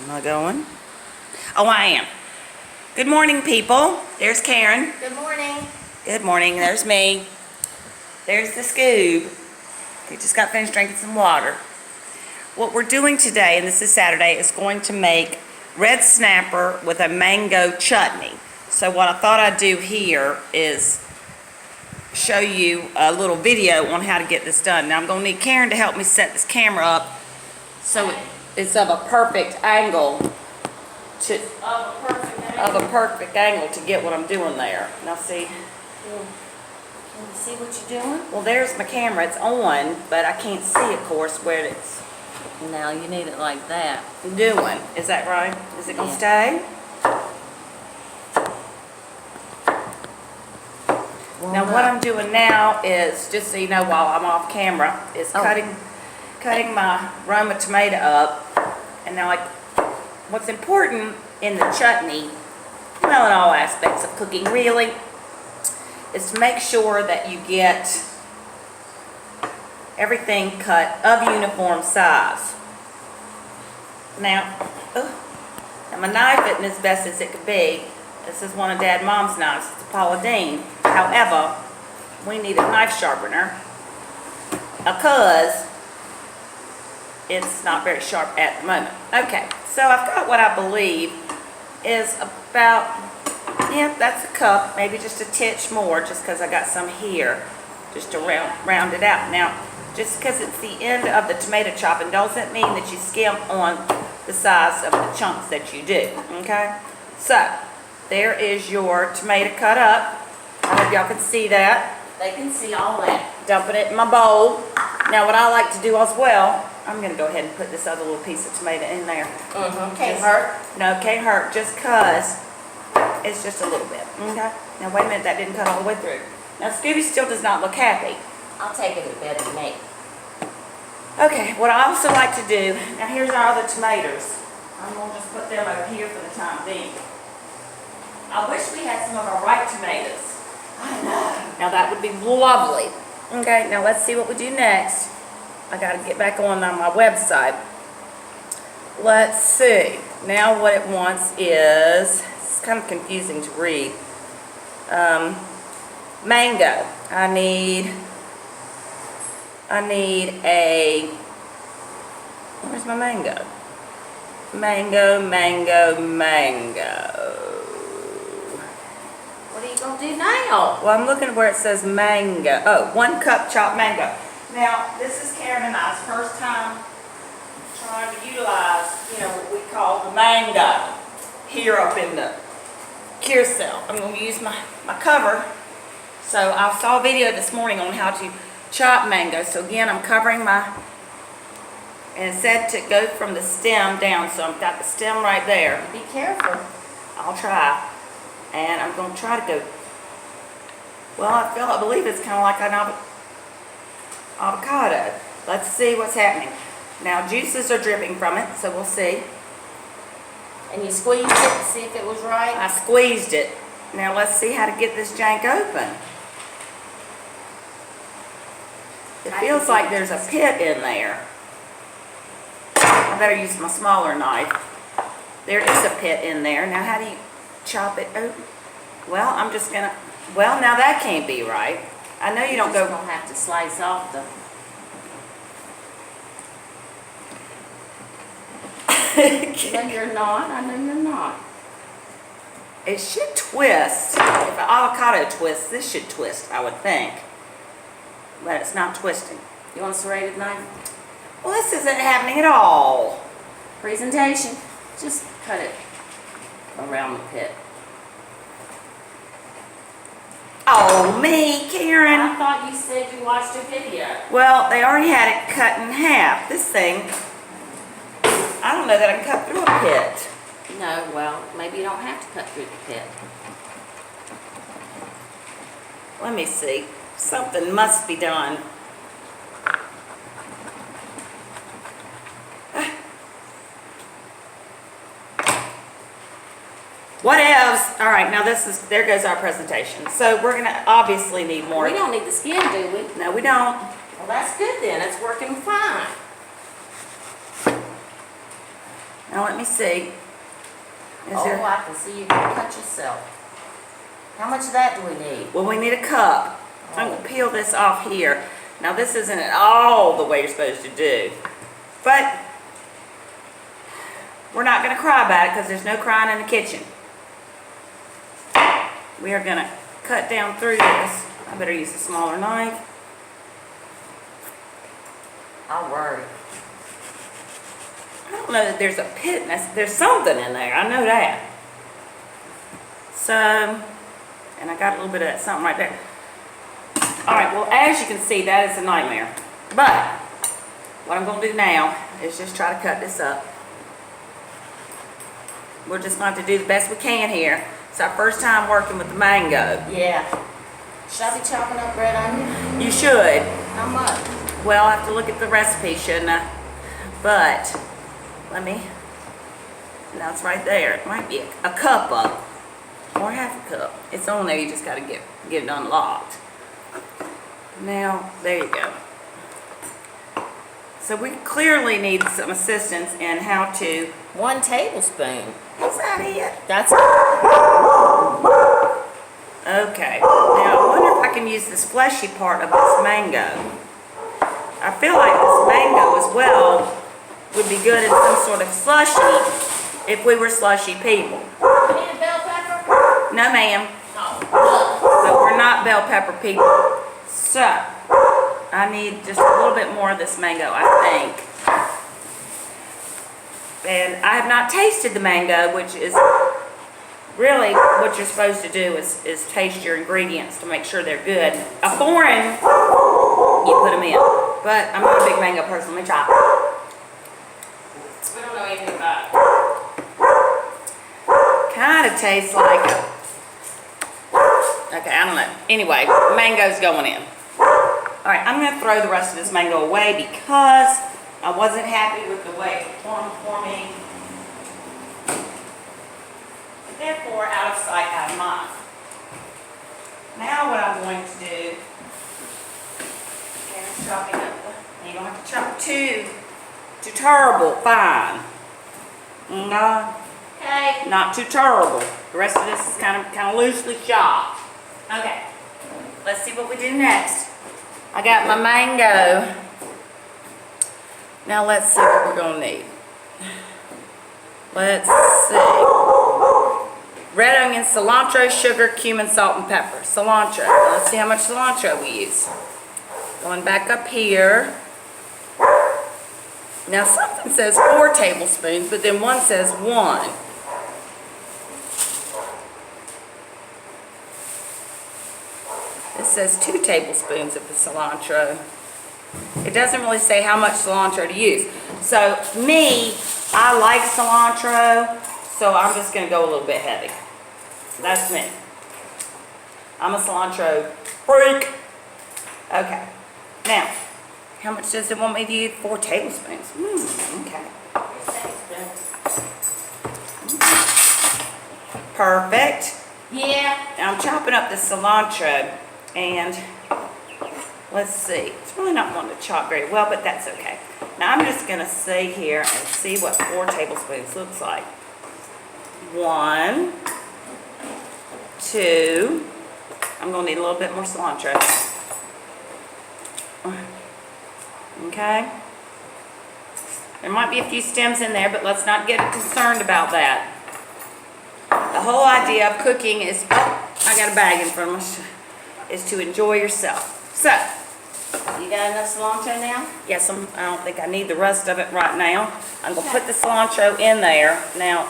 Am I going? Oh, I am. Good morning, people. There's Karen. Good morning. Good morning. There's me. There's the Scoob. We just got finished drinking some water. What we're doing today, and this is Saturday, is going to make red snapper with a mango chutney. So what I thought I'd do here is show you a little video on how to get this done. Now I'm going to need Karen to help me set this camera up so it's of a perfect angle to get what I'm doing there. Now see, Can you see what you're doing? well there's my camera, it's on, but I can't see of course where it's Now you need it like that. doing. Is that right? Is it gonna Yeah. stay? Now what I'm doing now is, just so you know while I'm off camera, is cutting my Roma tomato up. And now, like, what's important in the chutney, well, in all aspects of cooking really, is to make sure that you get everything cut of uniform size. Now my knife isn't as best as it could be. This is one of Dad and Mom's knives. It's a Paula Deen. However, we need a knife sharpener because it's not very sharp at the moment. Okay, so I've got what I believe is about, yeah, that's a cup, maybe just a titch more, just because I got some here, just to round it out. Now, just because it's the end of the tomato chopping doesn't mean that you skimp on the size of the chunks that you do, okay? So, there is your tomato cut up. I hope y'all can see that. They can see all that. Dumping it in my bowl. Now what I like to do as well, I'm going to go ahead and put this other little piece of tomato in there. Can't hurt. No, can't hurt, just cause it's just a little bit. Okay? Now wait a minute, that didn't cut all the way through. Now Scooby still does not look happy. I'll take it a bit than me. Okay, what I also like to do, now here's our other tomatoes. I'm going to just put them over here for the time being. I wish we had some of our ripe tomatoes. I know. Now that would be lovely. Okay, now let's see what we do next. I got to get back on my website. Let's see. Now what it wants is, it's kind of confusing to read. Mango. I need a, where's my mango? Mango. What are you going to do now? Well, I'm looking where it says mango. Oh, 1 cup chopped mango. Now, this is Karen and I's first time trying to utilize, what we call the mango here up in the cure cell. I'm going to use my cover. So I saw a video this morning on how to chop mango. So again, I'm covering and it said to go from the stem down. So I've got the stem right there. Be careful. I'll try. And I'm going to try to go, well, I believe it's kind of like an avocado. Let's see what's happening. Now, juices are dripping from it, so we'll see. And you squeezed it to see if it was right? I squeezed it. Now, let's see how to get this jank open. It feels like there's a pit in there. I better use my smaller knife. There is a pit in there. Now, how do you chop it open? Well, I'm just gonna, well, now that can't be right. I know you don't go. You're going to have to slice off the... No, you're not. I know you're not. It should twist. If an avocado twists, this should twist, I would think. But it's not twisting. You want a serrated knife? Well, this isn't happening at all. Presentation. Just cut it around the pit. Oh, me, Karen. I thought you said you watched a video. Well, they already had it cut in half. This thing, I don't know that I can cut through a pit. No, well, maybe you don't have to cut through the pit. Let me see. Something must be done. What else? All right, now there goes our presentation. So we're going to obviously need more. We don't need the skin, do we? No, we don't. Well, that's good then. It's working fine. Now let me see. Oh, I can see you can cut yourself. How much of that do we need? Well, we need a cup. I'm gonna peel this off here. Now this isn't at all the way you're supposed to do, but we're not gonna cry about it because there's no crying in the kitchen. We are gonna cut down through this. I better use a smaller knife. I'll worry. I don't know that there's a pit. There's something in there. I know that. So, and I got a little bit of that something right there. All right, well, as you can see, that is a nightmare. But what I'm going to do now is just try to cut this up. We're just going to have to do the best we can here. It's our first time working with the mango. Yeah. Should I be chopping up red onion? You should. How much? Well, I have to look at the recipe, shouldn't I? But let me. Now it's right there. It might be a cup up or half a cup. It's on there. You just got to get it unlocked. Now, there you go. So we clearly need some assistance in how to. 1 tablespoon. Is that it? That's Okay. Now, I wonder if I can use this fleshy part of this mango. I feel like this mango as well would be good in some sort of slushy if we were slushy people. You need a bell pepper? No, ma'am. No. So we're not bell pepper people. So, I need just a little bit more of this mango, I think. And I have not tasted the mango, which is really what you're supposed to do is taste your ingredients to make sure they're good. A foreign, you put them in. But I'm not a big mango person. Let me try. We don't know anything about it. Kind of tastes like a, okay, I don't know. Anyway, mango's going in. All right, I'm going to throw the rest of this mango away because I wasn't happy with the way it formed for me. Therefore, out of sight, out of mind. Now what I'm going to do, okay, I'm chopping up you don't have to chop too terrible fine. No, Okay. not too terrible. The rest of this is kind of loosely chopped. Okay, let's see what we do next. I got my mango. Now let's see what we're gonna need. Let's see. Red onion, cilantro, sugar, cumin, salt, and pepper. Cilantro. Now let's see how much cilantro we use. Going back up here. Now something says 4 tablespoons, but then one says 1. This says 2 tablespoons of the cilantro. It doesn't really say how much cilantro to use. So me, I like cilantro, so I'm just going to go a little bit heavy. That's me. I'm a cilantro freak. Okay. Now, how much does it want me to use? 4 tablespoons. Okay. Perfect. Yeah. Now I'm chopping up the cilantro, and let's see. It's really not wanting to chop very well, but that's okay. Now I'm just going to sit here and see what 4 tablespoons looks like. 1, 2. I'm going to need a little bit more cilantro. Okay. There might be a few stems in there, but let's not get concerned about that. The whole idea of cooking is, oh, I got a bag in front of me, is to enjoy yourself. So, You got enough cilantro now? yes, I don't think I need the rest of it right now. I'm going to put the cilantro in there. Now,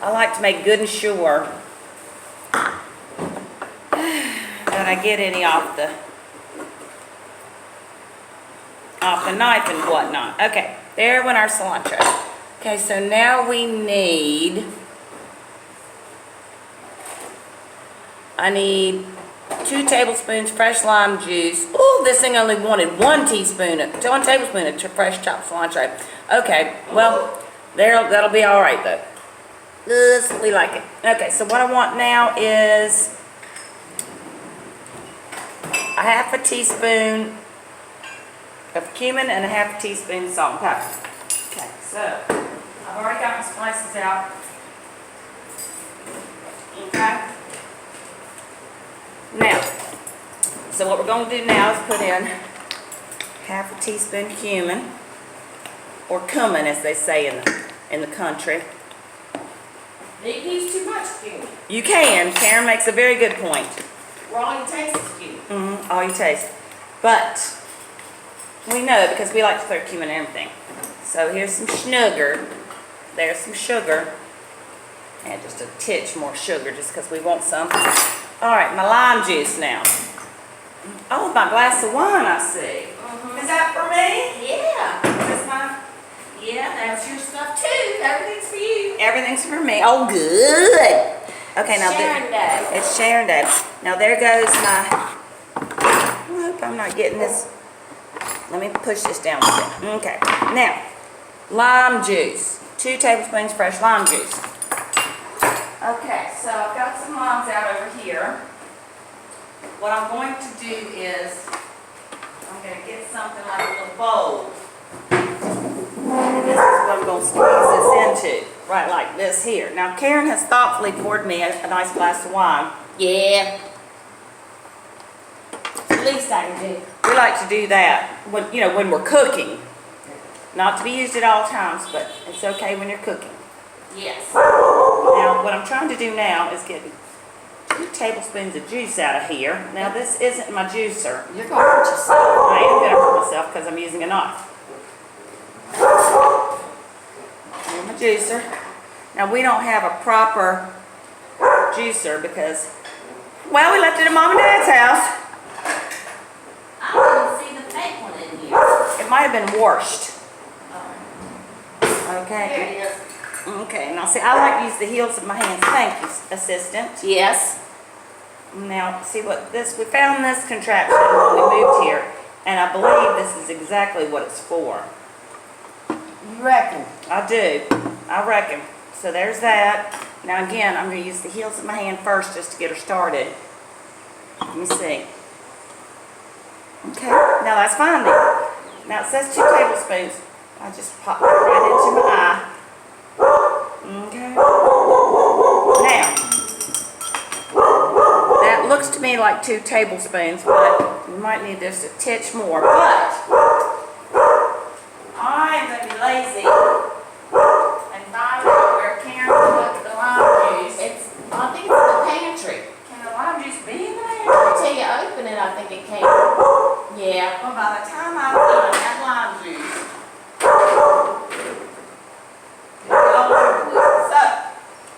I like to make good and sure that I get any off the knife and whatnot. Okay, there went our cilantro. Okay, so now we need, I need 2 tablespoons fresh lime juice. Oh, this thing only wanted 1 tablespoon of fresh chopped cilantro. Okay, well, that'll be all right though. We like it. Okay, so what I want now is a half a teaspoon of cumin and a half a teaspoon of salt and pepper. Okay, so I've already got the spices out. Okay. Now, so what we're going to do now is put in half a teaspoon cumin, or cumin as they say in the country. You can use too much cumin. You can. Karen makes a very good point. Well, all you taste is cumin. All you taste. But we know because we like to throw cumin in everything. So here's some sugar. There's some sugar. And just a titch more sugar just because we want some. All right, my lime juice now. Oh, my glass of wine, I see. Is that for me? Yeah. That's my... Yeah, that's your stuff too. Everything's for you. Everything's for me. Oh, good. Okay, now Sharon Day. it's Sharon Day. Now there goes my... I hope I'm not getting this. Let me push this down a bit. Okay. Now, lime juice. 2 tablespoons fresh lime juice. Okay, so I've got some limes out over here. What I'm going to do is, I'm going to get something like a little bowl. And this is what I'm going to squeeze this into. Right like this here. Now Karen has thoughtfully poured me a nice glass of wine. Yeah. The least I can do. We like to do that when, when we're cooking. Not to be used at all times, but it's okay when you're cooking. Yes. Now, what I'm trying to do now is get 2 tablespoons of juice out of here. Now, this isn't my juicer. You're going to hurt yourself. I am going to hurt myself because I'm using a knife. Here's my juicer. Now, we don't have a proper juicer because, well, we left it at Mom and Dad's house. I don't even see the fake one in here. It might have been washed. There Okay. it is. Okay, now see, I like to use the heels of my hands. Thank you, assistant. Yes. Now, see what this, we found this contraption when we moved here, and I believe this is exactly what it's for. You reckon? I do. I reckon. So there's that. Now again, I'm going to use the heels of my hand first just to get her started. Let me see. Okay, now that's fine then. Now it says 2 tablespoons. I just pop it right into my eye. Okay. Now, that looks to me like 2 tablespoons, but you might need just a titch more. But I'm going to be lazy and find out where Karen put the lime juice. I think it's in the pantry. Can the lime juice be in there? Until you open it, I think it can. Yeah. Well, by the time I find that lime juice, all over the place. So,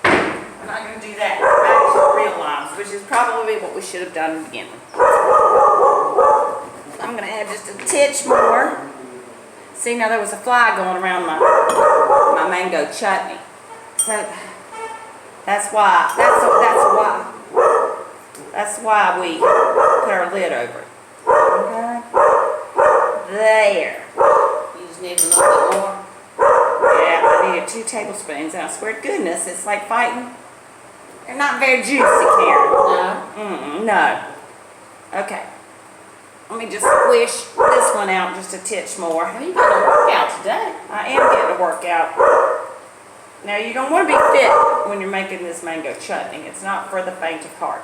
I'm not going to do that. Back to the real limes, which is probably what we should have done in the beginning. I'm going to add just a titch more. See, now there was a fly going around my mango chutney. So, that's why we put our lid over it. Okay? There. You just need a little bit more. Yeah, I needed 2 tablespoons, and I swear to goodness, it's like fighting. They're not very juicy, Karen. No. No. Okay. Let me just squish this one out just a titch more. Well, you got a workout today. I am getting a workout. Now, you don't want to be fit when you're making this mango chutney. It's not for the faint of heart.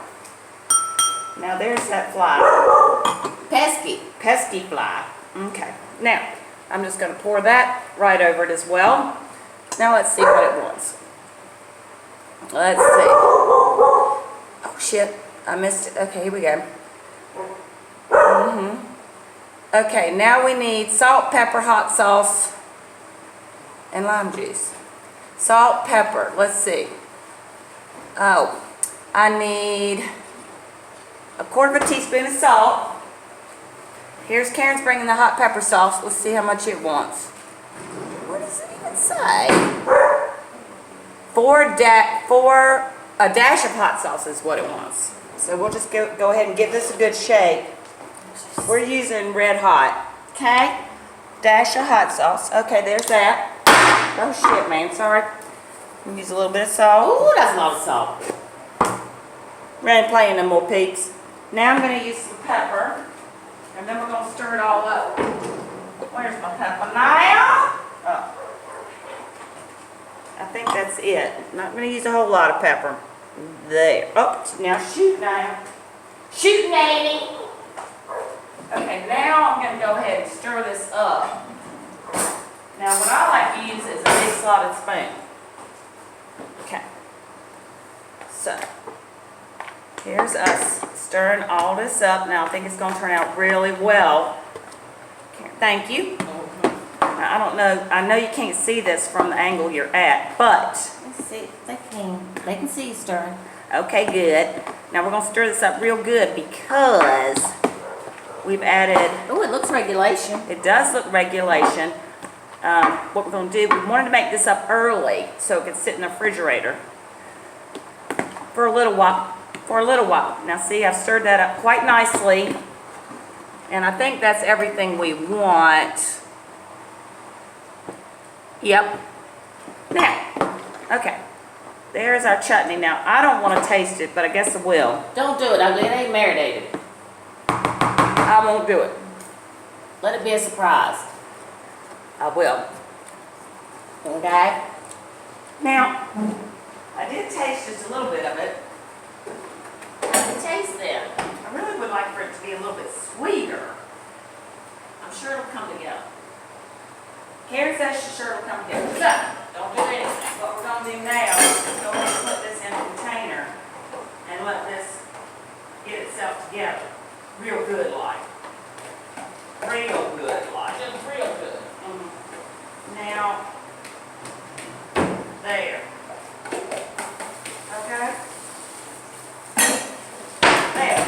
Now, there's that fly. Pesky. Pesky fly. Okay. Now, I'm just going to pour that right over it as well. Now, let's see what it wants. Let's see. Oh, shit. I missed it. Okay, here we go. Okay, now we need salt, pepper, hot sauce, and lime juice. Salt, pepper. Let's see. Oh, I need a 1/4 teaspoon of salt. Here's Karen's bringing the hot pepper sauce. Let's see how much it wants. What does it even say? A dash of hot sauce is what it wants. So we'll just go ahead and give this a good shake. We're using red hot. Okay? Dash of hot sauce. Okay, there's that. Oh shit, man. Sorry. Use a little bit of salt. Ooh, that's a lot of salt. Ready playing them more peaks. Now I'm going to use some pepper. And then we're going to stir it all up. Where's my pepper now? Oh. I think that's it. Not gonna use a whole lot of pepper. There. Oh, now shoot now. Shoot, Nanny. Okay, now I'm gonna go ahead and stir this up. Now what I like to use is a big slotted spoon. Okay. So, here's us stirring all this up. Now I think it's gonna turn out really well. Okay, thank you. Now, I don't know, I know you can't see this from the angle you're at, but. Let's see, they can see you stirring. Okay, good. Now we're gonna stir this up real good because we've added, Oh, it looks regulation. it does look regulation. What we're gonna do, we wanted to make this up early so it could sit in the refrigerator for a little while. Now see, I've stirred that up quite nicely. And I think that's everything we want. Yep. Now, okay. There's our chutney. Now, I don't want to taste it, but I guess I will. Don't do it, Ugly. It ain't marinated. I won't do it. Let it be a surprise. I will. Okay? Now, I did taste just a little bit of it. Taste them. I really would like for it to be a little bit sweeter. I'm sure it'll come together. Karen says she's sure it'll come together. So, Don't do anything. what we're going to do now is go ahead and put this in a container and let this get itself together. Real good like. Real good like. Just real good. Now, there. Okay? There.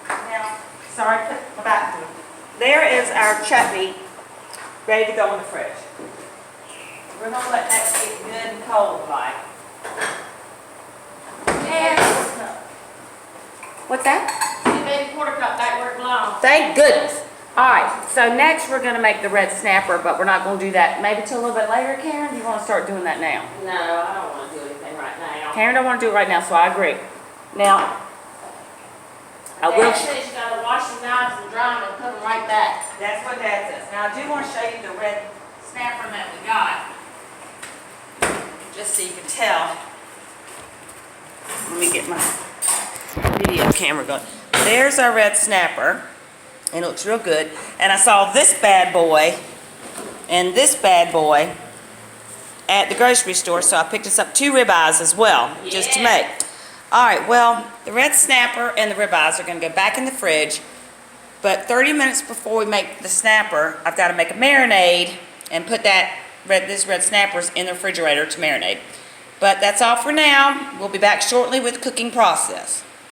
Now, sorry, put my back to it. There is our chutney ready to go in the fridge. We're going to let that get good and cold like. And What's that? you made a quarter cup back where it belongs. Thank goodness. All right, so next we're going to make the red snapper, but we're not going to do that maybe till a little bit later, Karen? Do you want to start doing that now? No, I don't want to do anything right now. Karen don't want to do it right now, so I agree. Now, I will. Dad says you gotta wash the knives and dry them and put them right back. That's what Dad says. Now, I do want to show you the red snapper that we got, just so you can tell. Let me get my video camera going. There's our red snapper, and it looks real good. And I saw this bad boy and this bad boy at the grocery store, so I picked us up 2 ribeyes as well, just to make. All right, well, the red snapper and the ribeyes are going to go back in the fridge, but 30 minutes before we make the snapper, I've got to make a marinade and put this red snappers in the refrigerator to marinate. But that's all for now. We'll be back shortly with the cooking process.